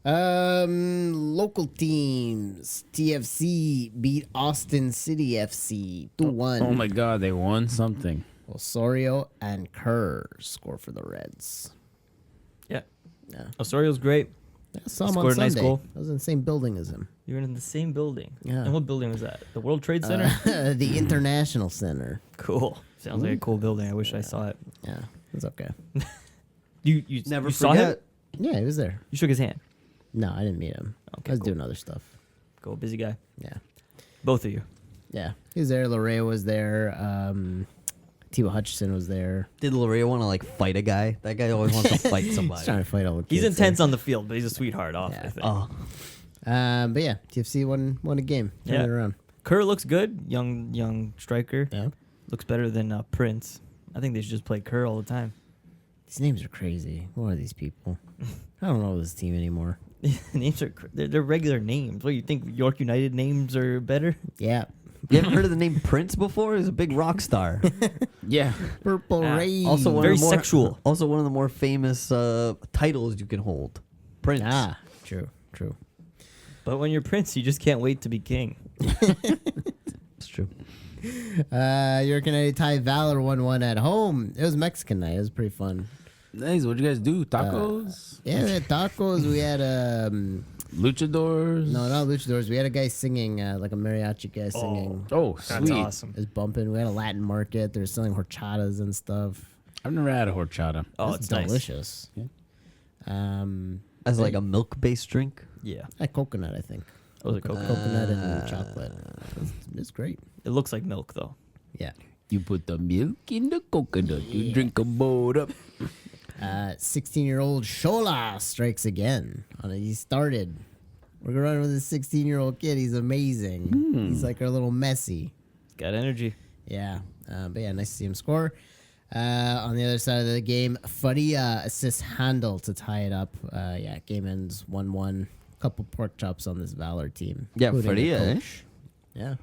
Local teams. TFC beat Austin City FC 2-1. Oh my God, they won something. Osorio and Kerr score for the Reds. Yeah. Yeah. Osorio's great. I saw him on Scored a nice Sunday. goal. I was in the same building as him. You were in the same building. Yeah. And what building was that? The World Trade Center? The International Center. Cool. Sounds like a cool building. I wish I saw it. Yeah, it's okay. You Never you saw him? forget. Yeah, he was there. You shook his hand. No, I didn't meet him. Okay, I was cool. doing other stuff. Cool. Busy guy. Yeah. Both of you. Yeah. He was there. Larea was there. Timo Hutchison was there. Did Lorea want to fight a guy? That guy always wants to fight He's somebody. trying to fight all the kids. He's intense on the field, but he's a sweetheart off, Yeah. I think. Oh, But yeah, TFC won a game. Turned Yeah. it around. Kerr looks good. Young striker. Yeah. Looks better than Prince. I think they should just play Kerr all the time. These names are crazy. What are these people? I don't know this team anymore. Names are they're regular names. What, you think York United names are better? Yeah. you ever heard of the name Prince before? He's a big rock star. Yeah. Purple Ah, Rain. Also, one Very of the more, sexual. Also, one of the more famous titles you can hold. Prince. Ah, true. But when you're Prince, you just can't wait to be king. It's true. York United tied Valor 1-1 at home. It was Mexican night. It was pretty fun. Nice. What'd you guys do? Tacos? Yeah, we had tacos. We had Luchadors? no, not luchadors. We had a guy singing, like a mariachi guy singing. Oh, That's sweet. awesome. It was bumping. We had a Latin market. They were selling horchatas and stuff. I've never had a horchata. Oh, It's it's nice. delicious. Yeah. As like a milk-based drink. Yeah. Coconut, I think. Oh, the coconut. Coconut and chocolate. It's great. It looks like milk though. Yeah. You put the milk in the coconut. You drink them both up. 16-year-old Shola strikes again. He started. We're going to run with this 16-year-old kid. He's amazing. He's like our little Messi. Got energy. Yeah. But yeah, nice to see him score. On the other side of the game, Faria assists Handel to tie it up. Yeah, game ends 1-1. Couple pork chops on this Valor team. Yeah, including the Faria, eh? coach. Yeah.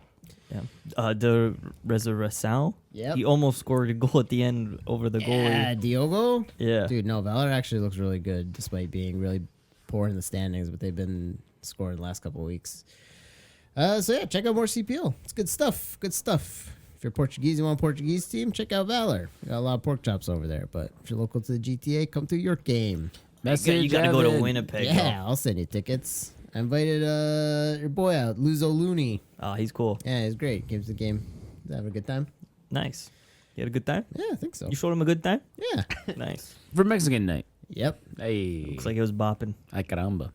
Yeah. The Resurrecção. Yep. He almost scored a goal at the end over the Yeah, goalie. Diogo. Yeah. Dude, no, Valor actually looks really good despite being really poor in the standings, but they've been scoring the last couple of weeks. So yeah, check out more CPL. It's good stuff. Good stuff. If you're Portuguese, you want a Portuguese team, check out Valor. We got a lot of pork chops over there. But if you're local to the GTA, come to York game. You gotta go to Evan. Winnipeg. Yeah, I'll send you tickets. I invited your boy out, Luzo Looney. Oh, he's cool. Yeah, he's great. Came to the game. Have a good time. Nice. You had a good time? Yeah, I think so. You showed him a good time? Yeah. Nice. For Mexican night. Yep. Hey. Looks like it was bopping. Ay, caramba.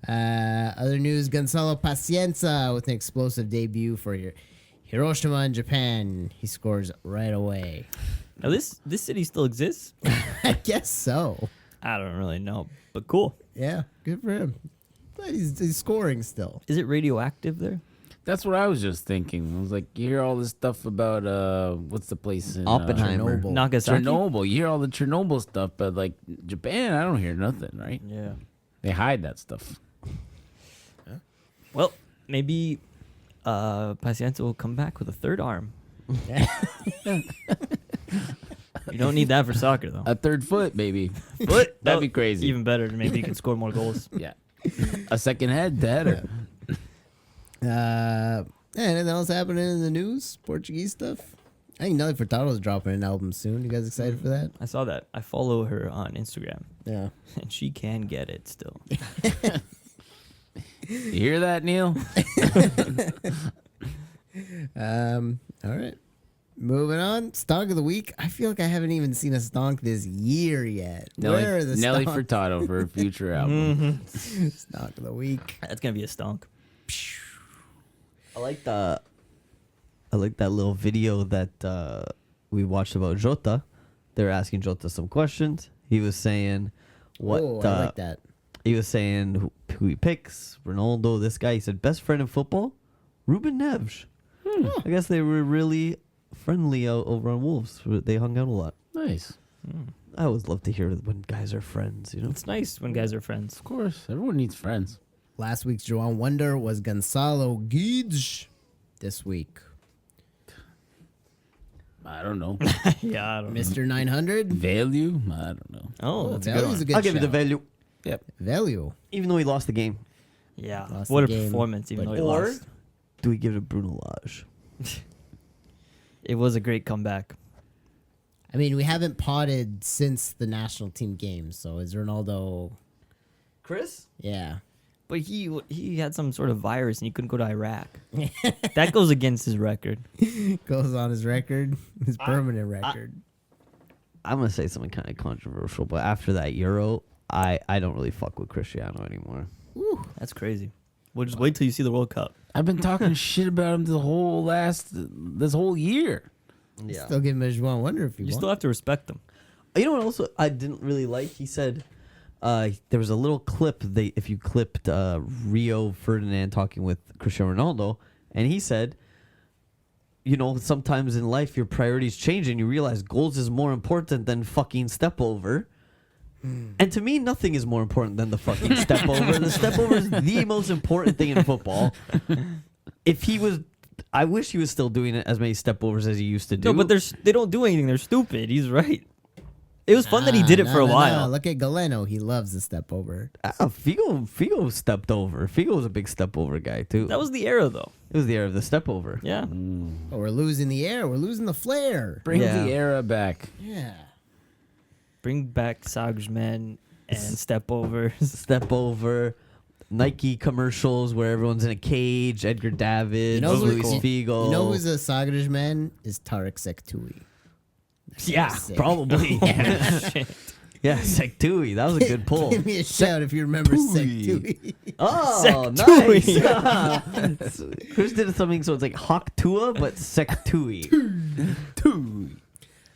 Other news, Gonzalo Pacienza with an explosive debut for Hiroshima in Japan. He scores right away. Now this city still exists? I guess so. I don't really know, but cool. Yeah, good for him. But he's scoring still. Is it radioactive there? That's what I was just thinking. I was like, you hear all this stuff about what's the place in Oppenheimer. Chernobyl. Nagasaki? Chernobyl. You hear all the Chernobyl stuff, but like Japan, I don't hear nothing, right? Yeah. They hide that stuff. Well, maybe Pacienza will come back with a third arm. You don't need that for soccer, though. A third foot, maybe. But That'd be crazy. Even better. Maybe you can score more goals. Yeah. A second head, that or Anything else happening in the news? Portuguese stuff? I think Nelly Furtado's dropping an album soon. You guys excited for that? I saw that. I follow her on Instagram, Yeah. and she can get it still. you hear that, Neil? All right. Moving on. Stonk of the week. I feel like I haven't even seen a stonk this year yet. Where are the Nelly stonks? Furtado for a future album. Stonk of the week. That's gonna be a stonk. I like that little video that we watched about Jota. They were asking Jota some questions. He was saying what I like that. he was saying who he picks. Ronaldo, this guy. He said best friend in football, Ruben Neves. I guess they were really friendly over on Wolves. They hung out a lot. Nice. I always love to hear when guys are friends. You know, It's nice when guys are friends. Of course. Everyone needs friends. Last week's Joan Wonder was Gonzalo Guedes. This week, I don't know. Yeah, I don't know. Mr. 900. Value? I don't know. Oh, that's a good Value's one. a good I'll give you the shout. value, Yep. Value. even though he lost the game. Yeah. Lost What a the game, performance, even but- though he Or lost. do we give it to Bruno Lage? It was a great comeback. I mean, we haven't potted since the national team game, so is Ronaldo? Chris? Yeah. But he had some sort of virus and he couldn't go to Iraq. That goes against his record. Goes on his record, his permanent record. I'm gonna say something kind of controversial, but after that Euro, I don't really fuck with Cristiano anymore. That's crazy. We'll just wait till you see the World Cup. I've been talking shit about him this whole year. Yeah. Still give him a Joan Wonder if you You want. still have to respect them. You know what? Also, I didn't really like. He said there was a little clip. If you clipped Rio Ferdinand talking with Cristiano Ronaldo, and he said, you know, sometimes in life your priorities change, and you realize goals is more important than fucking step over. And to me, nothing is more important than the fucking step over. The step over is the most important thing in football. If he was, I wish he was still doing it as many step overs as he used to do. No, but they don't do anything. They're stupid. He's right. It was fun that he did it for a while. Look at Galeno. He loves the step over. Figo stepped over. Figo was a big step over guy too. That was the era, though. It was the era of the step over. Yeah. Oh, we're losing the air. We're losing the flair. Bring Yeah. the era back. Yeah. Bring back Sagres Men and step overs. Step over. Nike commercials where everyone's in a cage. Edgar Davids, You know Luis who's- Figo. You know who's a Sagres man? Is Tarek Sektui. Yeah, Sick. probably. Shit. Yeah, Sektui. That was a good pull. Give me a shout if you remember Sektui. Sektui. Oh, Sektui. nice. Chris did something so it's like Hawk Tua, but Sektui.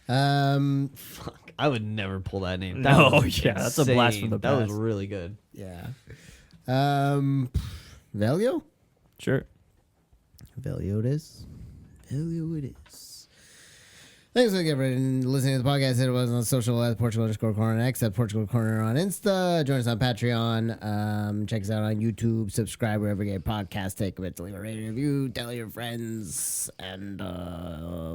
Fuck, I would never pull that name. That No, was yeah, that's a blast insane. from the That was past. really good. Yeah. Valio? Sure. Valio it is. Valio it is. Thanks for listening to the podcast. It was on social at Portugal_Corner X, at Portugal Corner on Insta. Join us on Patreon. Check us out on YouTube. Subscribe wherever you get podcasts. Take a minute to leave a rating review. Tell your friends. And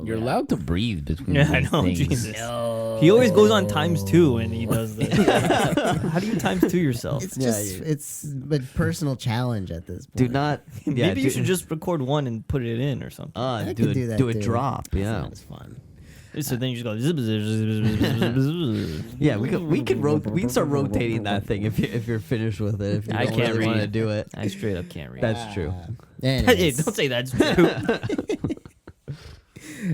You're allowed to breathe between Yeah, I these know. things. Jesus. No. He always goes on ×2 when he does this. How do you ×2 yourself? It's Yeah, just it's a personal challenge at this point. Do not. Yeah, Maybe you should just record one and put it in or something. I do could do that do a too. drop. It's Yeah. not as fun. So then you just go. Yeah, we can start rotating that thing if you're finished with it. If you I don't can't really want to read. do it. I straight up can't read. That's true. Hey, Anyways. don't say that's true.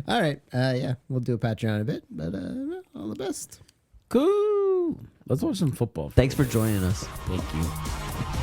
All right. Yeah, we'll do a Patreon in a bit, but all the best. Cool. Let's watch some football. Thanks for joining us. Thank you.